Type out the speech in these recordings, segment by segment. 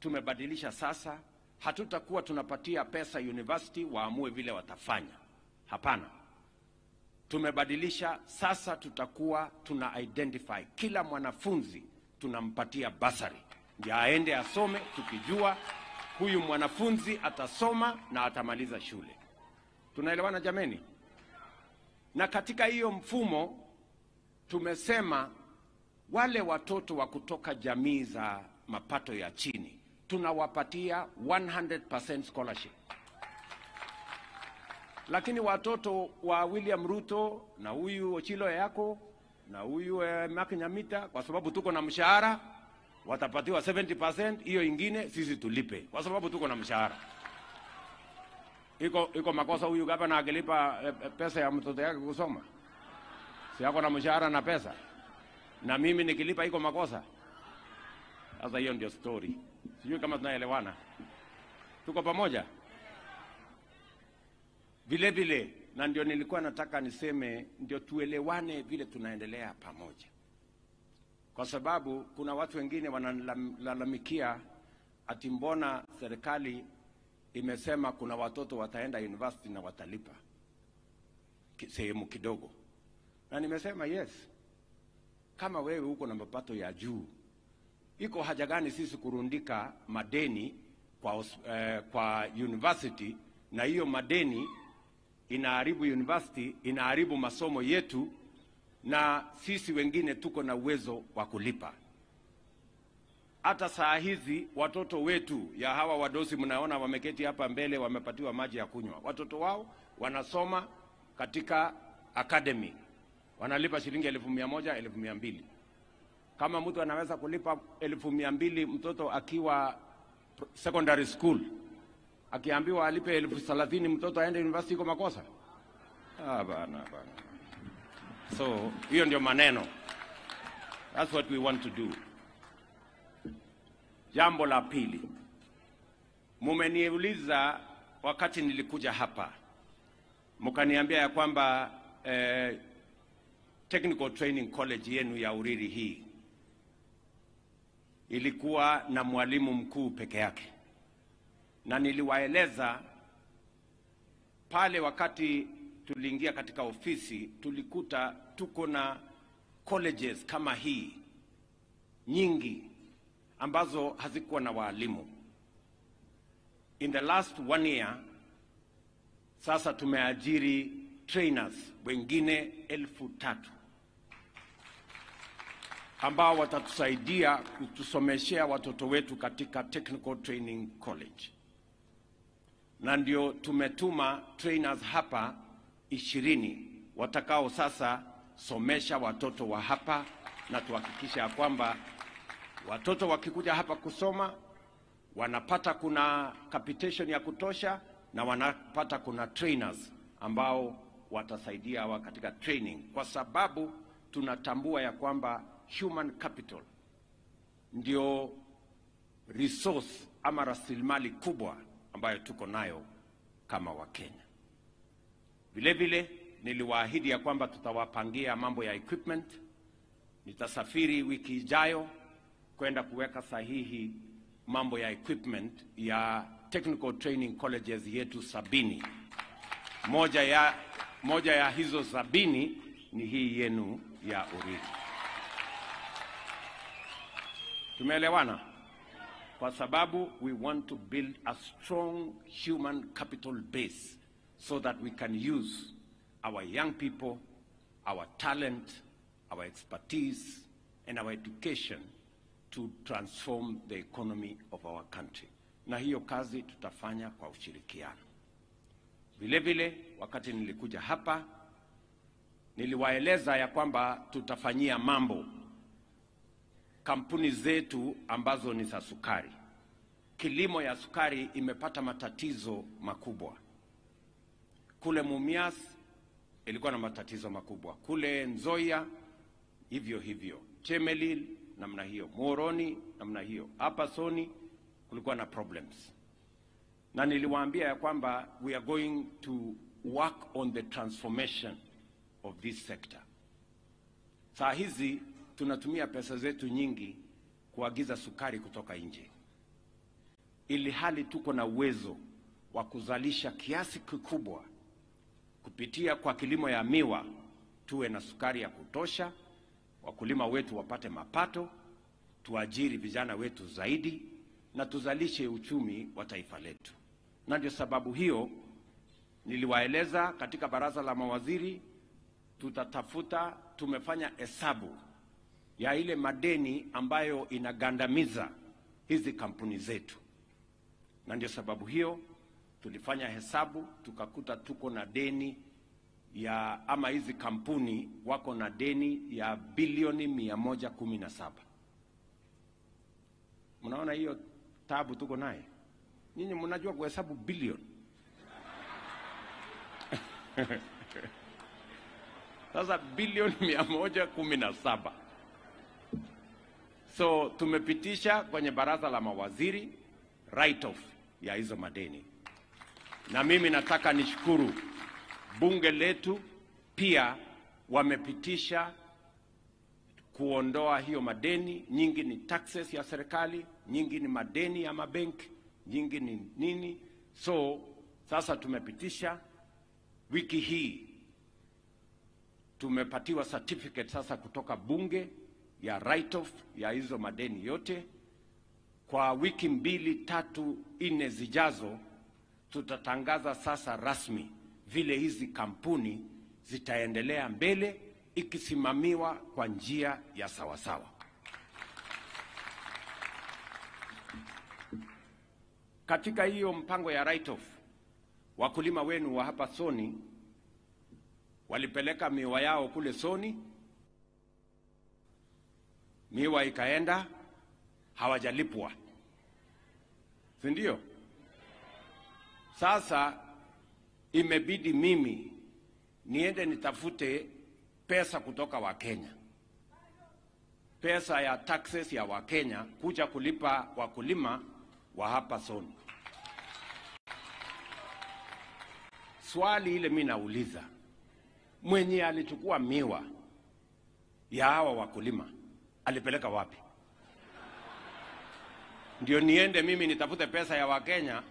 tumebadilisha sasa. Hatutakuwa tunapatia pesa university waamue vile watafanya. Hapana. Tumebadilisha sasa, tutakuwa tuna identify kila mwanafunzi tunampatia basari ndio aende asome, tukijua huyu mwanafunzi atasoma na atamaliza shule. Tunaelewana jameni? Na katika hiyo mfumo tumesema wale watoto wa kutoka jamii za mapato ya chini tunawapatia 100% scholarship. Lakini watoto wa William Ruto na huyu Ochilo yako na huyu Makinyamita, kwa sababu tuko na mshahara, watapatiwa 70%, hiyo ingine sisi tulipe kwa sababu tuko na mshahara. Iko makosa huyu gavana angelipa pesa ya mtoto yake kusoma? Si yako na mshahara na pesa? Na mimi nikilipa iko makosa? Sasa hiyo ndio story. Sijui kama tunaelewana. Tuko pamoja? Vile vile, na ndio nilikuwa nataka niseme, ndio tuelewane vile tunaendelea pamoja. Kwa sababu kuna watu wengine wanalalamikia ati mbona serikali imesema kuna watoto wataenda university na watalipa sehemu kidogo. Na nimesema yes, kama wewe uko na mapato ya juu, iko haja gani sisi kurundika madeni kwa university, na hiyo madeni inaharibu university, inaharibu masomo yetu, na sisi wengine tuko na uwezo wa kulipa. Hata saa hizi watoto wetu ya hawa wadosi mnaona wameketi hapa mbele, wamepatiwa maji ya kunywa. Watoto wao wanasoma katika academy, wanalipa shilingi 1,100, 1,200. Kama mtu anaweza kulipa 1,200 mtoto akiwa secondary school, akiambiwa alipe 30,000 mtoto aende university, iko makosa? Bana. So hiyo ndio maneno. That's what we want to do. Jambo la pili, mumeniuliza wakati nilikuja hapa, mkaniambia ya kwamba Technical Training College yenu ya Uriri hii ilikuwa na mwalimu mkuu peke yake. Na niliwaeleza pale wakati tuliingia katika ofisi, tulikuta tuko na colleges kama hii nyingi ambazo hazikuwa na walimu. In the last 1 year, sasa tumeajiri trainers wengine 3,000 ambao watatusaidia kutusomeshea watoto wetu katika Technical Training College. Na ndio tumetuma trainers hapa 20 watakao sasa somesha watoto wa hapa, na tuhakikisha ya kwamba watoto wakikuja hapa kusoma wanapata kuna capitation ya kutosha, na wanapata kuna trainers ambao watasaidia wa katika training, kwa sababu tunatambua ya kwamba human capital ndio resource ama rasilimali kubwa ambayo tuko nayo kama Wakenya. Vile vile niliwaahidi ya kwamba tutawapangia mambo ya equipment. Nitasafiri wiki ijayo kwenda kuweka sahihi mambo ya equipment ya technical training colleges yetu 70. Moja ya hizo 70 ni hii yenu ya Uriri. Tumeelewana? Kwa sababu we want to build a strong human capital base so that we can use our young people, our talent, our expertise, and our education to transform the economy of our country. Na hiyo kazi tutafanya kwa ushirikiano. Vile vile wakati nilikuja hapa niliwaeleza ya kwamba tutafanyia mambo kampuni zetu ambazo ni za sukari. Kilimo ya sukari imepata matatizo makubwa. Kule Mumias ilikuwa na matatizo makubwa. Kule Nzoia hivyo hivyo. Chemelil namna hiyo. Moroni namna hiyo. Hapa Soni kulikuwa na problems. Na niliwaambia ya kwamba we are going to work on the transformation of this sector. Saa hizi tunatumia pesa zetu nyingi kuagiza sukari kutoka nje. ili hali tuko na uwezo wa kuzalisha kiasi kikubwa kupitia kwa kilimo ya miwa, tuwe na sukari ya kutosha, wakulima wetu wapate mapato, tuajiri vijana wetu zaidi na tuzalishe uchumi wa taifa letu. Na ndio sababu hiyo niliwaeleza katika baraza la mawaziri, tumefanya hesabu ya ile madeni ambayo inagandamiza hizi kampuni zetu. Na ndio sababu hiyo tulifanya hesabu tukakuta tuko na deni ama hizi kampuni wako na deni ya bilioni 117. Mnaona hiyo tabu tuko naye? Nyinyi mnajua kuhesabu bilioni? Sasa bilioni 117. So tumepitisha kwenye baraza la mawaziri write off ya hizo madeni. Na mimi nataka nishukuru bunge letu pia wamepitisha kuondoa hiyo madeni. Nyingi ni taxes ya serikali, nyingi ni madeni ya mabenki, nyingi ni nini. So sasa tumepitisha, wiki hii tumepatiwa certificate sasa kutoka bunge ya write off ya hizo madeni yote. Kwa wiki 2, 3, 4 zijazo tutatangaza sasa rasmi vile hizi kampuni zitaendelea mbele ikisimamiwa kwa njia ya sawasawa. Katika hiyo mpango ya write off, wakulima wenu wa hapa Soni walipeleka miwa yao kule Soni, miwa ikaenda, hawajalipwa, si ndio? Sasa imebidi mimi niende nitafute pesa kutoka Wakenya, pesa ya taxes ya Wakenya kuja kulipa wakulima wa hapa Soni. Swali ile mimi nauliza, mwenye alichukua miwa ya hawa wakulima alipeleka wapi? Ndio niende mimi nitafute pesa ya Wakenya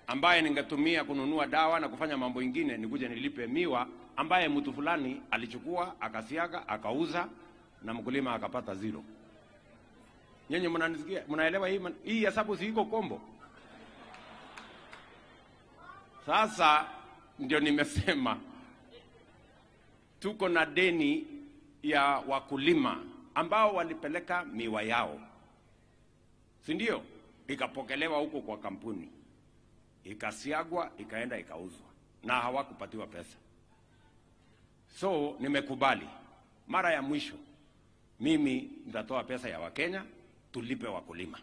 ambaye ningetumia kununua dawa na kufanya mambo ingine, nikuje nilipe miwa ambaye mtu fulani alichukua akasiaga akauza na mkulima akapata zero. Nyenye mnanisikia? Mnaelewa hii hesabu si iko kombo? Sasa ndio nimesema tuko na deni ya wakulima ambao walipeleka miwa yao, si ndio? Ikapokelewa huko kwa kampuni, ikasiagwa, ikaenda ikauzwa na hawakupatiwa pesa. So nimekubali mara ya mwisho mimi nitatoa pesa ya Wakenya tulipe wakulima.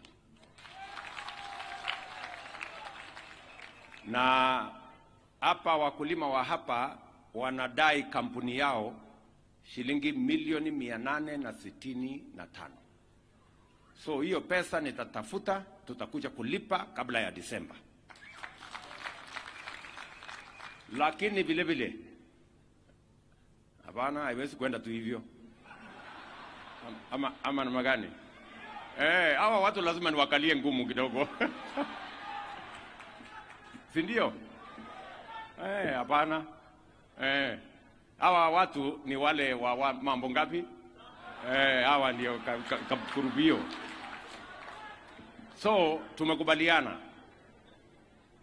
Na hapa wakulima wa hapa wanadai kampuni yao shilingi milioni 865. So hiyo pesa nitatafuta, tutakuja kulipa kabla ya Disemba. Lakini vile vile hapana, haiwezi kwenda tu hivyo. Ama namna gani? Hawa watu lazima niwakalie ngumu kidogo. Si ndio? Hapana. Hawa watu ni wale wa mambo ngapi? Hawa ndio kurubio. So tumekubaliana,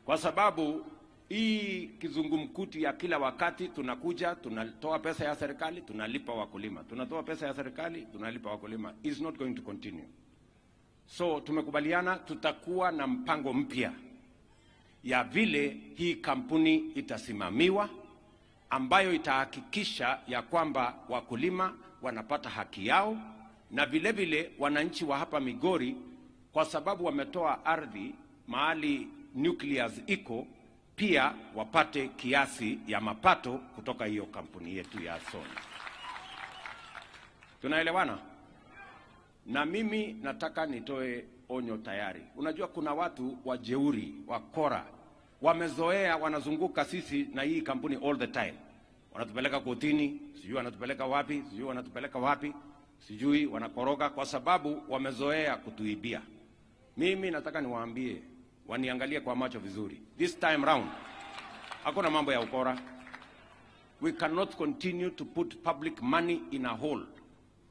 kwa sababu hii kizungumkuti ya kila wakati tunakuja tunatoa pesa ya serikali tunalipa wakulima, tunatoa pesa ya serikali tunalipa wakulima, is not going to continue. So tumekubaliana tutakuwa na mpango mpya ya vile hii kampuni itasimamiwa, ambayo itahakikisha ya kwamba wakulima wanapata haki yao, na vile vile wananchi wa hapa Migori, kwa sababu wametoa ardhi mahali nucleus iko, pia wapate kiasi ya mapato kutoka hiyo kampuni yetu ya Soni. Tunaelewana? Na mimi nataka nitoe onyo tayari. Unajua kuna watu wajeuri, wakora, wamezoea, wanazunguka sisi na hii kampuni all the time. Wanatupeleka kotini, sijui wanatupeleka wapi, sijui wanatupeleka wapi, sijui wanakoroga, kwa sababu wamezoea kutuibia. Mimi nataka niwaambie, waniangalie kwa macho vizuri. This time round, hakuna mambo ya ukora. We cannot continue to put public money in a hole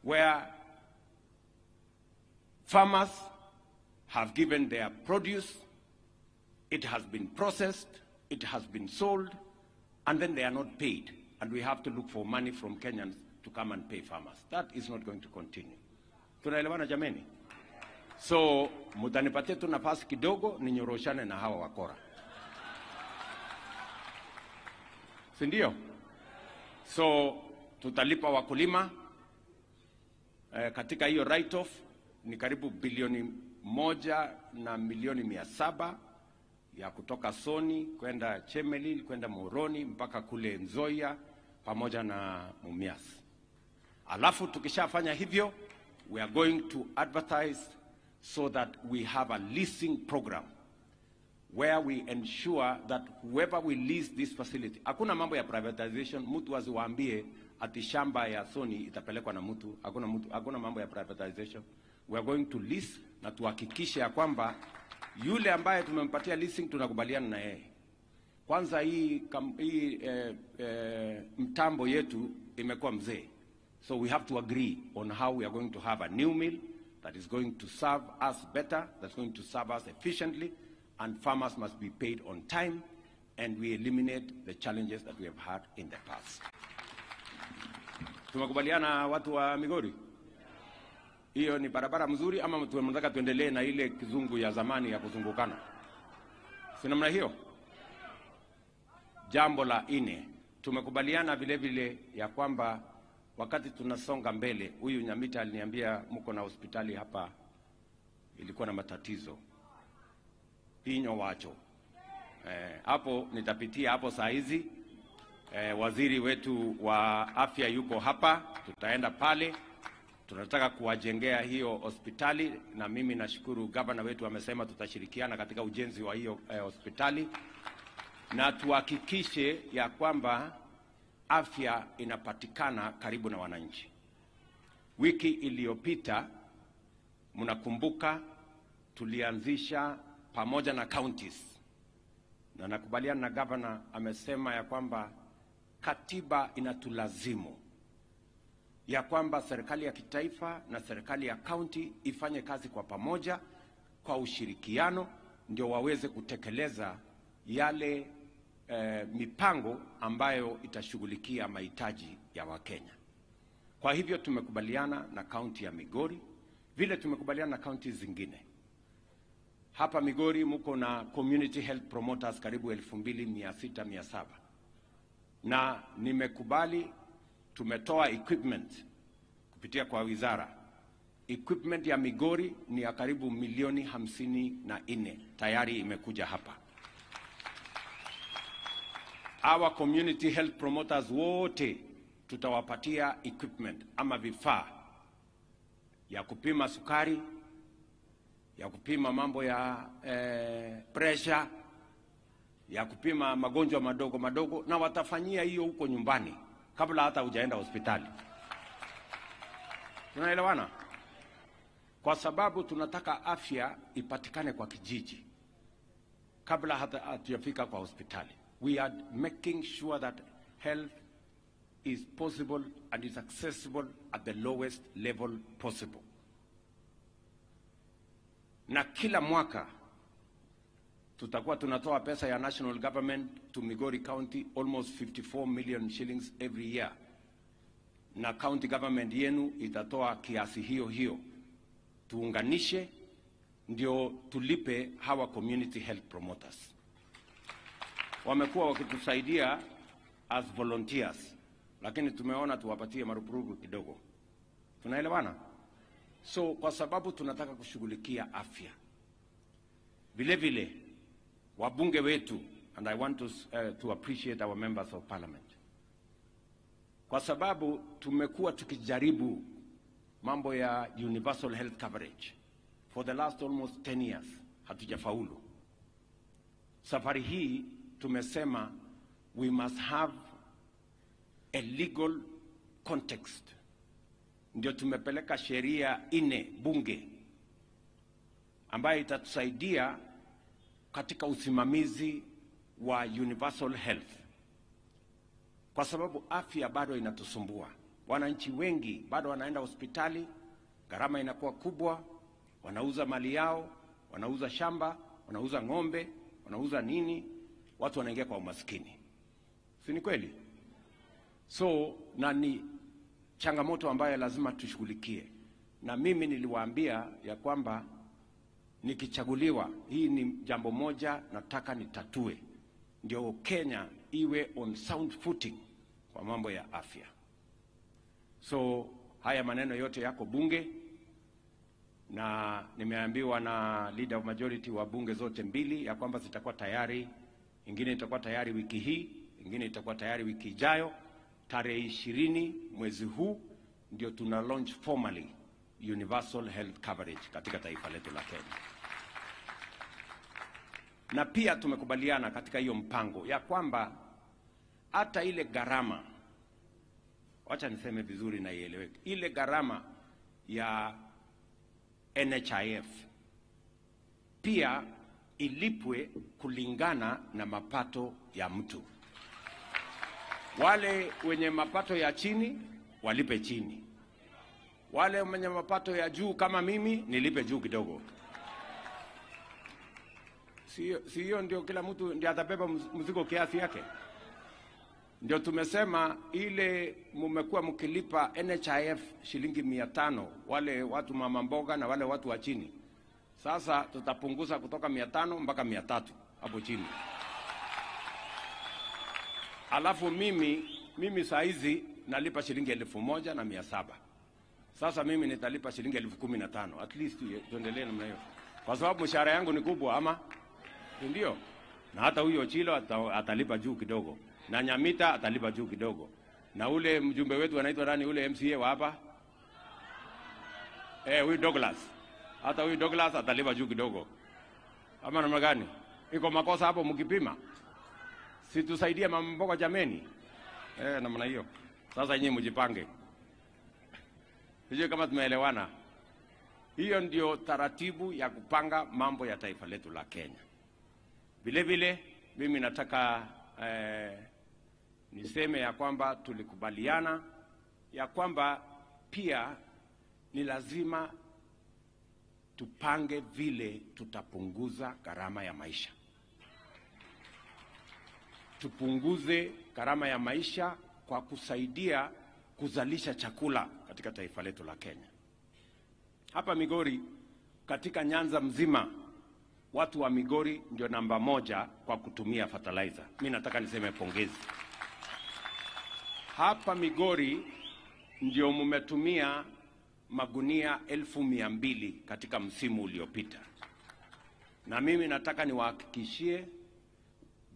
where farmers have given their produce, it has been processed, it has been sold, and then they are not paid. And we have to look for money from Kenyans to come and pay farmers. That is not going to continue. Tunaelewana jameni? So, mutanipatie tu nafasi kidogo ninyoroshane na hawa wakora. Sindio? So, tutalipa wakulima katika hiyo write-off ni karibu bilioni 1,700,000 ya kutoka Soni kwenda Chemelil kwenda Moroni mpaka kule Nzoia pamoja na Mumias. Alafu tukishafanya hivyo, we are going to advertise so that we have a leasing program where we ensure that whoever will lease this facility, hakuna mambo ya privatization, mtu asiwaambie ati shamba ya Soni itapelekwa na mtu, hakuna mambo ya privatization. We are going to lease na tuhakikishe ya kwamba yule ambaye tumempatia leasing tunakubaliana na yeye. Kwanza hii mtambo yetu imekuwa mzee. So we have to agree on how we are going to have a new mill that is going to serve us better, that's going to serve us efficiently, and farmers must be paid on time, and we eliminate the challenges that we have had in the past. Tumekubaliana watu wa Migori? Hiyo ni barabara mzuri ama tunataka tuendelee na ile kizungu ya zamani ya kuzungukana? Si namna hiyo? Jambo la 4, tumekubaliana vile vile ya kwamba wakati tunasonga mbele, huyu Nyamita aliniambia mko na hospitali hapa ilikuwa na matatizo. Pinyo wacho. Hapo nitapitia hapo saa hizi. Waziri wetu wa afya yuko hapa, tutaenda pale. Tunataka kuwajengea hiyo hospitali na mimi nashukuru gavana wetu amesema tutashirikiana katika ujenzi wa hiyo hospitali, na tuhakikishe ya kwamba afya inapatikana karibu na wananchi. Wiki iliyopita mnakumbuka tulianzisha pamoja na counties, na nakubaliana na gavana amesema ya kwamba katiba inatulazimu ya kwamba serikali ya kitaifa na serikali ya county ifanye kazi kwa pamoja kwa ushirikiano ndio waweze kutekeleza yale mipango ambayo itashughulikia mahitaji ya Wakenya. Kwa hivyo tumekubaliana na county ya Migori, vile tumekubaliana na county zingine. Hapa Migori mko na community health promoters karibu 2,600-700. Na nimekubali tumetoa equipment kupitia kwa wizara. Equipment ya Migori ni ya karibu milioni 54 tayari imekuja hapa. Our community health promoters wote tutawapatia equipment ama vifaa ya kupima sukari, ya kupima mambo ya pressure, ya kupima magonjwa madogo madogo, na watafanyia hiyo huko nyumbani kabla hata hujaenda hospitali. Tunaelewana? Kwa sababu tunataka afya ipatikane kwa kijiji kabla hata hatujafika kwa hospitali. We are making sure that health is possible and is accessible at the lowest level possible. Na kila mwaka tutakuwa tunatoa pesa ya national government to Migori County, almost 54 million shillings every year. Na county government yenu itatoa kiasi hiyo. Tuunganishe ndio tulipe hawa community health promoters. Wamekuwa wakitusaidia as volunteers, lakini tumeona tuwapatie marupurupu kidogo. Tunaelewana? So kwa sababu tunataka kushughulikia afya. Vile vile wabunge wetu, and I want to appreciate our members of parliament. Kwa sababu tumekuwa tukijaribu mambo ya universal health coverage for the last almost 10 years, hatujafaulu. Safari hii tumesema we must have a legal context. Ndio tumepeleka sheria 4 bunge ambayo itatusaidia katika usimamizi wa universal health, kwa sababu afya bado inatusumbua. Wananchi wengi bado wanaenda hospitali, gharama inakuwa kubwa, wanauza mali yao, wanauza shamba, wanauza ng'ombe, wanauza nini, watu wanaingia kwa umaskini. Si ni kweli? So na ni changamoto ambayo lazima tushughulikie. Na mimi niliwaambia ya kwamba nikichaguliwa, hii ni jambo moja nataka nitatue, ndio Kenya iwe on sound footing kwa mambo ya afya. So haya maneno yote yako bunge, na nimeambiwa na leader of majority wa bunge zote mbili ya kwamba zitakuwa tayari. Ingine itakuwa tayari wiki hii, ingine itakuwa tayari wiki ijayo. Tarehe 20 mwezi huu ndio tuna launch formally universal health coverage katika taifa letu la Kenya. Na pia tumekubaliana katika hiyo mpango ya kwamba hata ile gharama, wacha niseme vizuri na ieleweke, ile gharama ya NHIF pia ilipwe kulingana na mapato ya mtu. Wale wenye mapato ya chini walipe chini, wale wenye mapato ya juu kama mimi nilipe juu kidogo. Si hiyo ndio kila mtu ndiye atabeba mzigo kiasi yake? Ndio tumesema ile mmekuwa mkilipa NHIF shilingi 500 wale watu mama mboga na wale watu wa chini. Sasa tutapunguza kutoka 500 mpaka 300 hapo chini. Alafu mimi saa hizi nalipa shilingi 1,700. Sasa mimi nitalipa shilingi 15,000. At least tuendelee namna hiyo, kwa sababu mshahara yangu ni kubwa, ama ndio? Na hata huyo Chilo atalipa juu kidogo, na Nyamita atalipa juu kidogo, na ule mjumbe wetu anaitwa nani, ule MCA wa hapa, huyu Douglas, hata huyu Douglas atalipa juu kidogo. Ama namna gani? Iko makosa hapo mkipima? Si tusaidie mama mboga jameni? Namna hiyo. Sasa nyinyi mjipange. Sijui kama tumeelewana. Hiyo ndio taratibu ya kupanga mambo ya taifa letu la Kenya. Vile vile mimi nataka niseme ya kwamba tulikubaliana ya kwamba pia ni lazima tupange vile tutapunguza gharama ya maisha. Tupunguze gharama ya maisha kwa kusaidia kuzalisha chakula katika taifa letu la Kenya. Hapa Migori, katika Nyanza mzima, watu wa Migori ndio namba 1 kwa kutumia fertilizer. Mimi nataka niseme pongezi. Hapa Migori ndio mmetumia magunia 200,000 katika msimu uliopita. Na mimi nataka niwahakikishie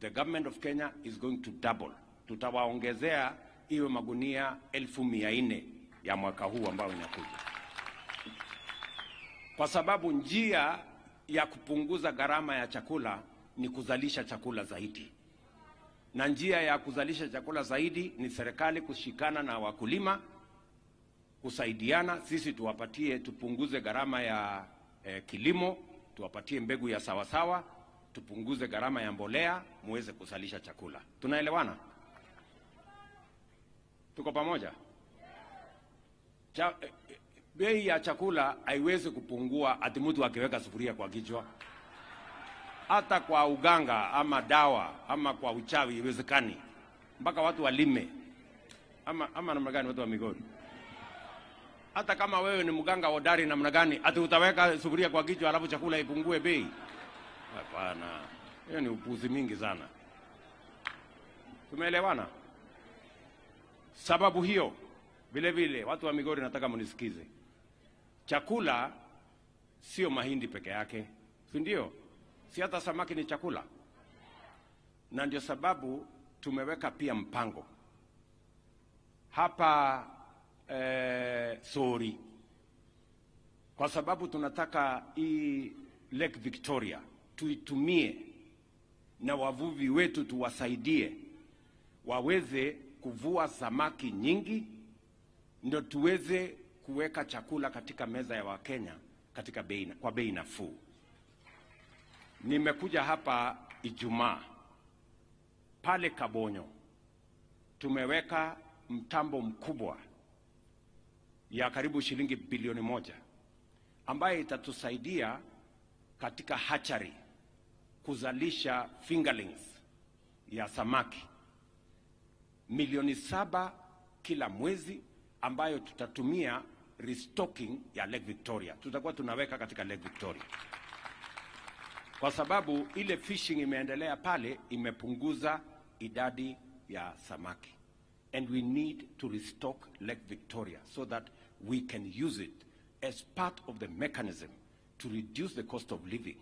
the government of Kenya is going to double. Tutawaongezea iwe magunia 400,000 ya mwaka huu ambao inakuja. Kwa sababu njia ya kupunguza gharama ya chakula ni kuzalisha chakula zaidi. Na njia ya kuzalisha chakula zaidi ni serikali kushikana na wakulima, kusaidiana, sisi tupunguze gharama ya kilimo, tuwapatie mbegu ya sawasawa, tupunguze gharama ya mbolea, muweze kuzalisha chakula. Tunaelewana? Tuko pamoja? Bei ya chakula haiwezi kupungua ati mtu akiweka sufuria kwa kichwa. Hata kwa uganga ama dawa ama kwa uchawi iwezekani. Mpaka watu walime. Ama namna gani watu wa Migori? Hata kama wewe ni mganga hodari namna gani, ati utaweka sufuria kwa kichwa alafu chakula ipungue bei? Hapana. Hiyo ni upuzi mingi sana. Tumeelewana? Sababu hiyo vile vile watu wa Migori nataka mnisikize. Chakula sio mahindi peke yake, si ndio? Si hata samaki ni chakula. Na ndio sababu tumeweka pia mpango hapa Sori, kwa sababu tunataka hii Lake Victoria tuitumie na wavuvi wetu tuwasaidie waweze kuvua samaki nyingi, ndio tuweze kuweka chakula katika meza ya Wakenya katika kwa bei nafuu. Nimekuja hapa Ijumaa pale Kabonyo, tumeweka mtambo mkubwa ya karibu shilingi bilioni 1 ambaye itatusaidia katika hatchery kuzalisha fingerlings ya samaki milioni 7 kila mwezi, ambayo tutatumia restocking ya Lake Victoria. Tutakuwa tunaweka katika Lake Victoria, kwa sababu ile fishing imeendelea pale, imepunguza idadi ya samaki. And we need to restock Lake Victoria so that we can use it as part of the mechanism to reduce the cost of living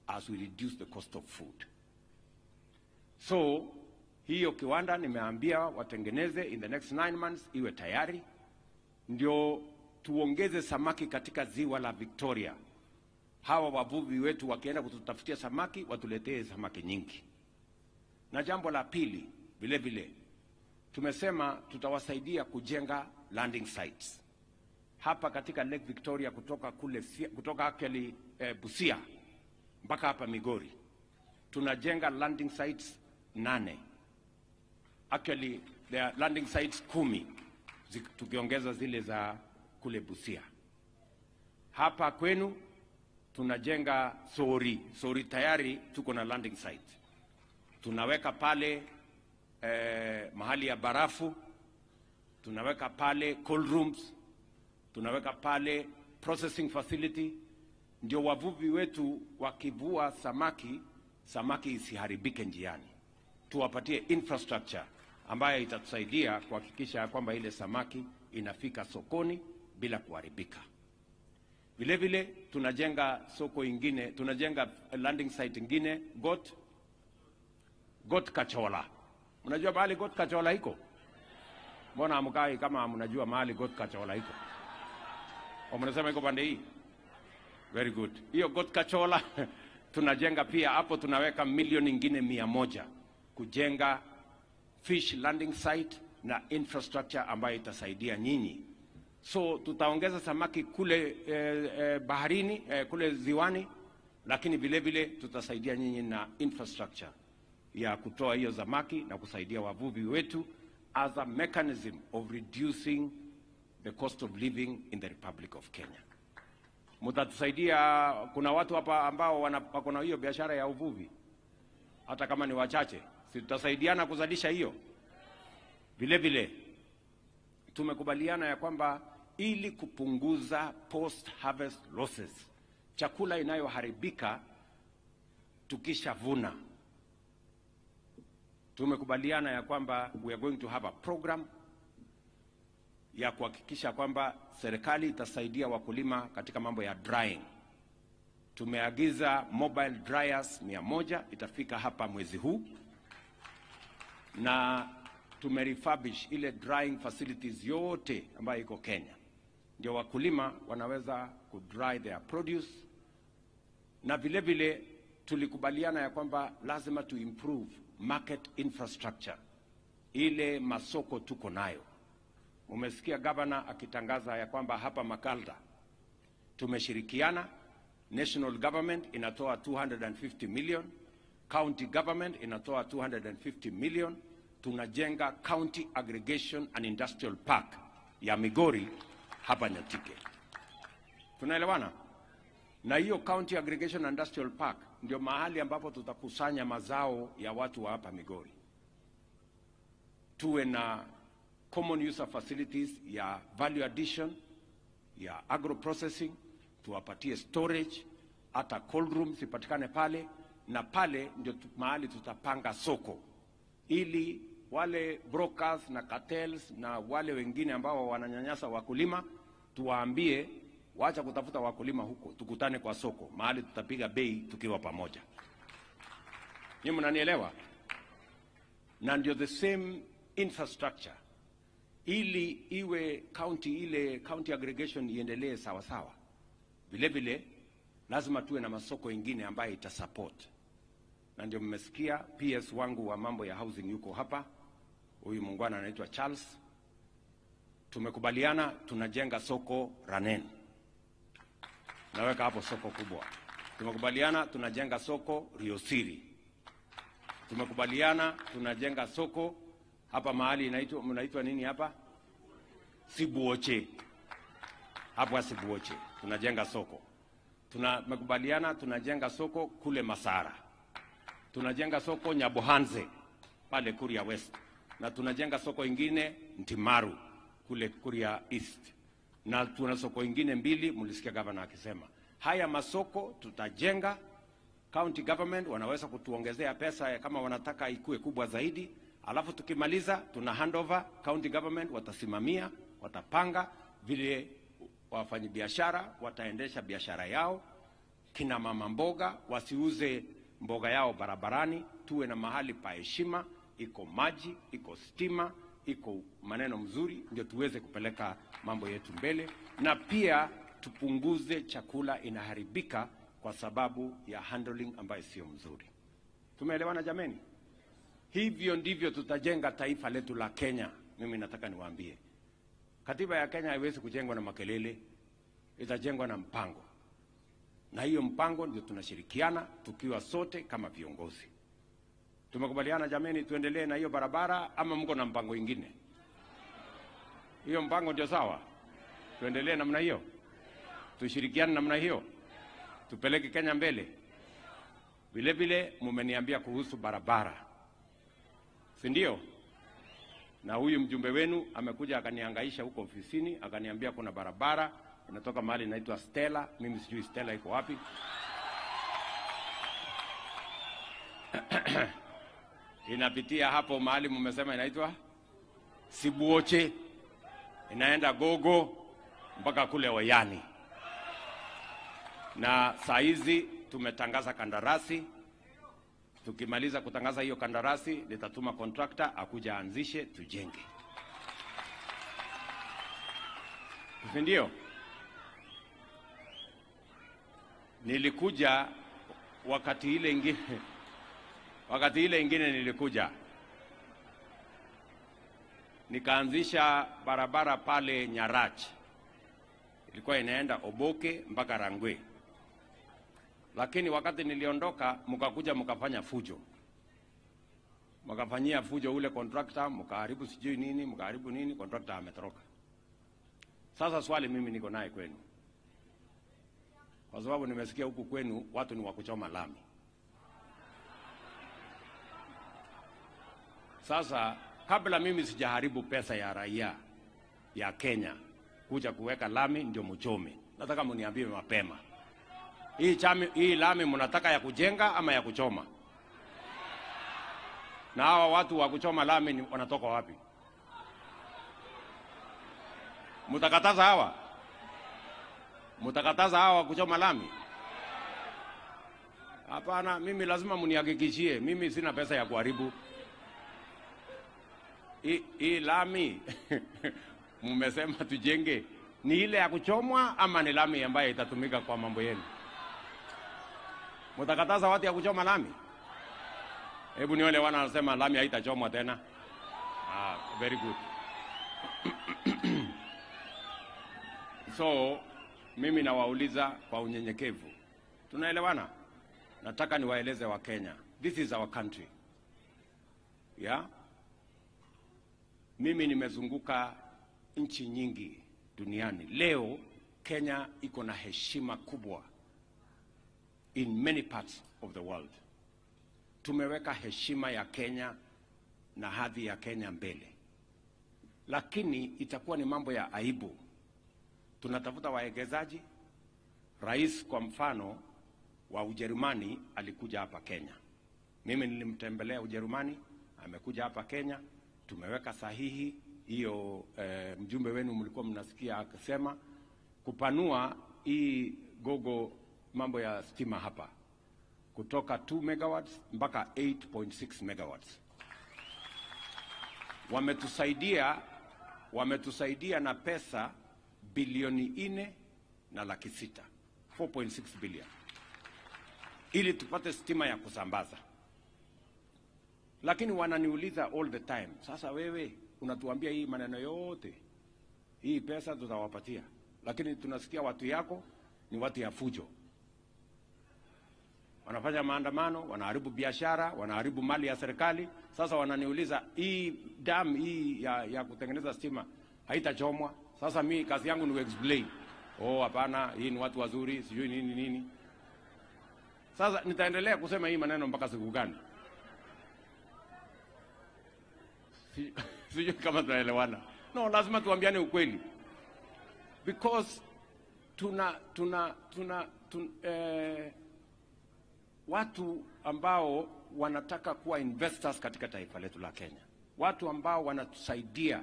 as we reduce the cost of food. So hiyo kiwanda nimeambia watengeneze in the next 9 months iwe tayari, ndio tuongeze samaki katika ziwa la Victoria. Hawa wavuvi wetu wakienda kututafutia samaki, watuletee samaki nyingi. Na jambo la pili, vile vile tumesema tutawasaidia kujenga landing sites hapa katika Lake Victoria, kutoka actually Busia mpaka hapa Migori. Tunajenga landing sites 8. Actually there are landing sites 10 tukiongeza zile za kule Busia. Hapa kwenu tunajenga Sori tayari tuko na landing site. Tunaweka pale mahali ya barafu, tunaweka pale cold rooms, tunaweka pale processing facility, ndio wavuvi wetu wakivua samaki isiharibike njiani. Tuwapatie infrastructure ambayo itatusaidia kuhakikisha kwamba ile samaki inafika sokoni bila kuharibika. Vile vile tunajenga soko ingine, tunajenga landing site ingine Got Kachola. Mnajua mahali Got Kachola iko? Mbona hamkai kama mnajua mahali Got Kachola iko? Au mnasema iko pande hii? Very good. Hiyo Got Kachola tunajenga pia hapo, tunaweka milioni ingine 100 kujenga fish landing site na infrastructure ambayo itasaidia nyinyi. So tutaongeza samaki kule baharini, kule ziwani, lakini vile vile tutasaidia nyinyi na infrastructure ya kutoa hiyo samaki na kusaidia wavuvi wetu as a mechanism of reducing the cost of living in the Republic of Kenya. Mtatusaidia. Kuna watu hapa ambao wako na hiyo biashara ya uvuvi, hata kama ni wachache, si tutasaidiana kuzalisha hiyo. Vile vile tumekubaliana ya kwamba ili kupunguza post harvest losses, chakula inayoharibika tukishavuna, tumekubaliana ya kwamba we are going to have a program ya kuhakikisha kwamba serikali itasaidia wakulima katika mambo ya drying. Tumeagiza mobile dryers 100, itafika hapa mwezi huu, na tumerefurbish ile drying facilities yote ambayo iko Kenya, ndio wakulima wanaweza kudry their produce. Na vile vile tulikubaliana ya kwamba lazima to improve market infrastructure, ile masoko tuko nayo. Umesikia governor akitangaza ya kwamba hapa Makalda tumeshirikiana, national government inatoa 250 million, county government inatoa 250 million. Tunajenga county aggregation and industrial park ya Migori hapa Nyatike. Tunaelewana? Na hiyo county aggregation and industrial park ndio mahali ambapo tutakusanya mazao ya watu wa hapa Migori. Tuwe na common user facilities ya value addition, ya agro processing, tuwapatie storage, hata cold rooms ipatikane pale, na pale ndio mahali tutapanga soko, ili wale brokers na cartels na wale wengine ambao wananyanyasa wakulima, tuwaambie waacha kutafuta wakulima huko, tukutane kwa soko, mahali tutapiga bei tukiwa pamoja. Nyinyi mnanielewa? Na ndio the same infrastructure, ili iwe ile county aggregation iendelee sawa sawa. Vile vile lazima tuwe na masoko ingine ambayo itasupport. Na ndio mmesikia PS wangu wa mambo ya housing yuko hapa, huyu muungwana anaitwa Charles. Tumekubaliana tunajenga soko Ranen, naweka hapo soko kubwa. Tumekubaliana tunajenga soko Riosiri. Tumekubaliana tunajenga soko hapa mahali mnaitwa nini hapa? Sibuoche. Hapo Sibuoche tunajenga soko. Tumekubaliana tunajenga soko kule Masara. Tunajenga soko Nyabohanze pale Kuria West. Na tunajenga soko ingine Ntimaru kule Kuria East. Na tuna soko ingine 2 mlisikia gavana akisema. Haya masoko tutajenga. County government wanaweza kutuongezea pesa kama wanataka ikue kubwa zaidi. Alafu tukimaliza tuna handover, county government watasimamia, watapanga vile wafanyabiashara wataendesha biashara yao. Kina mama mboga wasiuze mboga yao barabarani, tuwe na mahali pa heshima, iko maji, iko stima, iko maneno mzuri, ndio tuweze kupeleka mambo yetu mbele. Na pia tupunguze chakula inaharibika kwa sababu ya handling ambayo sio mzuri. Tumeelewana jameni? Hivyo ndivyo tutajenga taifa letu la Kenya. Mimi nataka niwaambie, katiba ya Kenya haiwezi kujengwa na makelele, itajengwa na mpango. Na hiyo mpango ndio tunashirikiana tukiwa sote kama viongozi. Tumekubaliana jameni, tuendelee na hiyo barabara ama mko na mpango ingine? Hiyo mpango ndio sawa. Tuendelee namna hiyo. Tushirikiane namna hiyo. Tupeleke Kenya mbele. Vile vile mmeniambia kuhusu barabara. Si ndio? Na huyu mjumbe wenu amekuja akanihangaisha huko ofisini, akaniambia kuna barabara inatoka mahali inaitwa Stella. Mimi sijui Stella iko wapi. Inapitia hapo mahali mmesema inaitwa Sibuoche. Inaenda Gogo mpaka kule Oyani. Na saa hizi tumetangaza kandarasi. Tukimaliza kutangaza hiyo kandarasi, nitatuma contractor akuja anzishe tujenge. Ndio. Nilikuja wakati ile ingine nilikuja. Nikaanzisha barabara pale Nyarach. Ilikuwa inaenda Oboke mpaka Rangwe. Lakini wakati niliondoka mkakuja mkafanya fujo. Mkafanyia fujo ule contractor, mkaharibu sijui nini, mkaharibu nini, contractor ametoroka. Sasa swali mimi niko naye kwenu. Kwa sababu nimesikia huku kwenu watu ni wakuchoma lami. Sasa kabla mimi sijaharibu pesa ya raia ya Kenya kuja kuweka lami ndio mchome. Nataka mniambie mapema. Hii lami mnataka ya kujenga ama ya kuchoma? Na hawa watu wa kuchoma lami wanatoka wapi? Mtakataza hawa? Mtakataza hawa kuchoma lami? Hapana, mimi lazima mnihakikishie, mimi sina pesa ya kuharibu. Hii lami mmesema tujenge ni ile ya kuchomwa ama ni lami ambayo itatumika kwa mambo yenu? Mtakataza watu ya kuchoma lami? Hebu nione wanasema lami haitachomwa tena. Very good. So mimi nawauliza kwa unyenyekevu. Tunaelewana? Nataka niwaeleze wa Kenya. This is our country. Yeah? Mimi nimezunguka nchi nyingi duniani. Leo Kenya iko na heshima kubwa in many parts of the world. Tumeweka heshima ya Kenya na hadhi ya Kenya mbele. Lakini itakuwa ni mambo ya aibu. Tunatafuta waegezaji. Rais kwa mfano wa Ujerumani alikuja hapa Kenya. Mimi nilimtembelea Ujerumani, amekuja hapa Kenya. Tumeweka sahihi hiyo mjumbe wenu mlikuwa mnasikia akisema kupanua hii Gogo mambo ya stima hapa kutoka 2 megawatts mpaka 8.6 megawatts. Wametusaidia na pesa bilioni 4.6 4.6 billion ili tupate stima ya kusambaza. Lakini wananiuliza all the time, sasa wewe unatuambia hii maneno yote, hii pesa tutawapatia, lakini tunasikia watu yako ni watu ya fujo. wanafanya maandamano, wanaharibu biashara, wanaharibu mali ya serikali. Sasa wananiuliza hii dam hii ya kutengeneza stima haitachomwa. Sasa mimi kazi yangu ni explain. Oh hapana, hii ni watu wazuri, sijui nini. Sasa nitaendelea kusema hii maneno mpaka siku gani? Sijui kama tunaelewana. No, lazima tuambiane ukweli. Because watu ambao wanataka kuwa investors katika taifa letu la Kenya, watu ambao wanatusaidia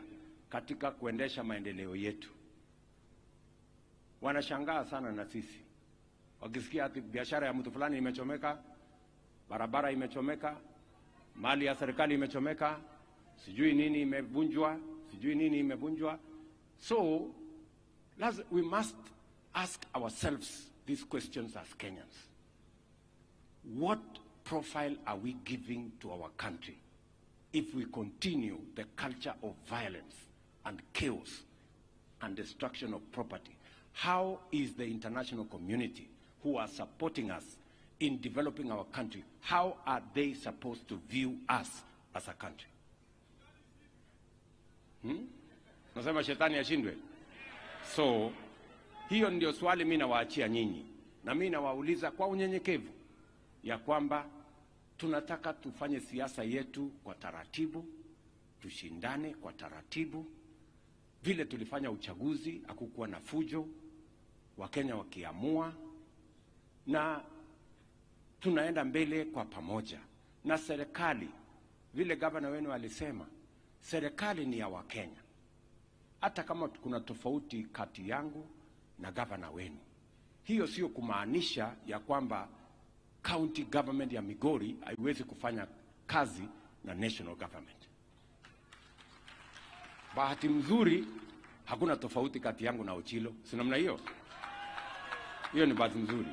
katika kuendesha maendeleo yetu, wanashangaa sana na sisi wakisikia ati biashara ya mtu fulani imechomeka, barabara imechomeka, mali ya serikali imechomeka, sijui nini imevunjwa. So we must ask ourselves these questions as Kenyans. What profile are we giving to our country if we continue the culture of violence and chaos and destruction of property? How is the international community who are supporting us in developing our country, how are they supposed to view us as a country? Nasema shetani ashindwe. So hiyo ndio swali mimi nawaachia nyinyi, na mimi nawauliza kwa unyenyekevu ya kwamba tunataka tufanye siasa yetu kwa taratibu, tushindane kwa taratibu. Vile tulifanya uchaguzi, hakukuwa na fujo, Wakenya wakiamua, na tunaenda mbele kwa pamoja. Na serikali, vile gavana wenu alisema, serikali ni ya Wakenya. Hata kama kuna tofauti kati yangu na gavana wenu, hiyo sio kumaanisha ya kwamba county government ya Migori haiwezi kufanya kazi na national government. Bahati mzuri hakuna tofauti kati yangu na Ochilo, si namna hiyo? Hiyo ni bahati mzuri,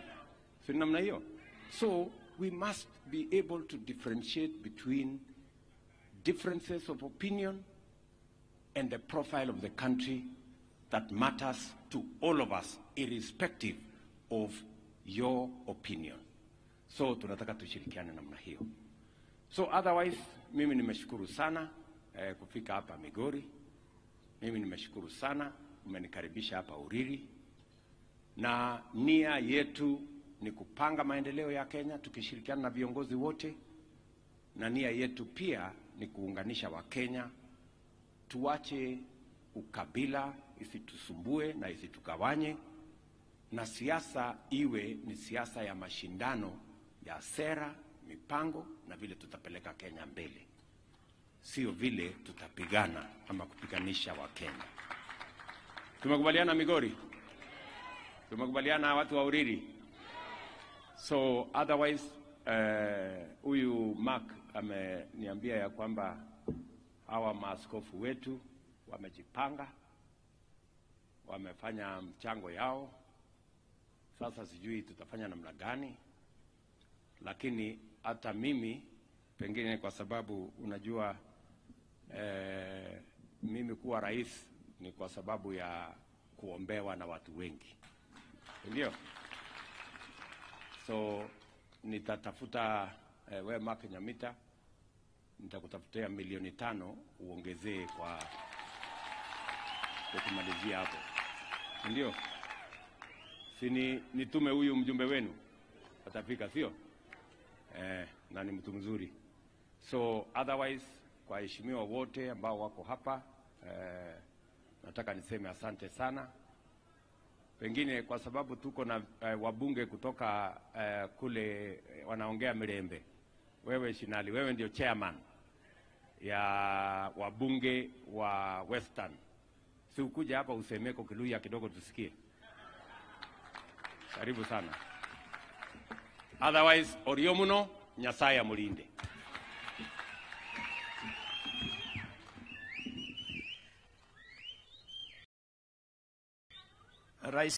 si namna hiyo? So we must be able to differentiate between differences of opinion and the profile of the country that matters to all of us, irrespective of your opinion. So tunataka tushirikiane namna hiyo. So otherwise, mimi nimeshukuru sana kufika hapa Migori. Mimi nimeshukuru sana umenikaribisha hapa Uriri. Na nia yetu ni kupanga maendeleo ya Kenya tukishirikiana na viongozi wote, na nia yetu pia ni kuunganisha Wakenya. Tuache ukabila isitusumbue na isitukawanye, na siasa iwe ni siasa ya mashindano ya sera, mipango na vile tutapeleka Kenya mbele, sio vile tutapigana ama kupiganisha Wakenya. Tumekubaliana Migori? Tumekubaliana watu wa Uriri? So otherwise huyu Mark ameniambia ya kwamba hawa maaskofu wetu wamejipanga, wamefanya mchango yao. Sasa sijui tutafanya namna gani, lakini hata mimi pengine kwa sababu unajua mimi kuwa rais ni kwa sababu ya kuombewa na watu wengi, ndio? So nitatafuta wewe Mark Nyamita, nitakutafutia milioni 5 uongezee kwa kumalizia hapo, ndio? Sini nitume huyu mjumbe wenu atafika, sio? Na ni mtu mzuri. So otherwise, kwa heshimiwa wote ambao wako hapa, nataka niseme asante sana. Pengine kwa sababu tuko na wabunge kutoka kule wanaongea Mirembe. Wewe Shinali, wewe ndio chairman ya wabunge wa Western. Si ukuja hapa usemeko Kiluya kidogo tusikie? Karibu sana. Otherwise, oriomuno Nyasaye amulinde. Rais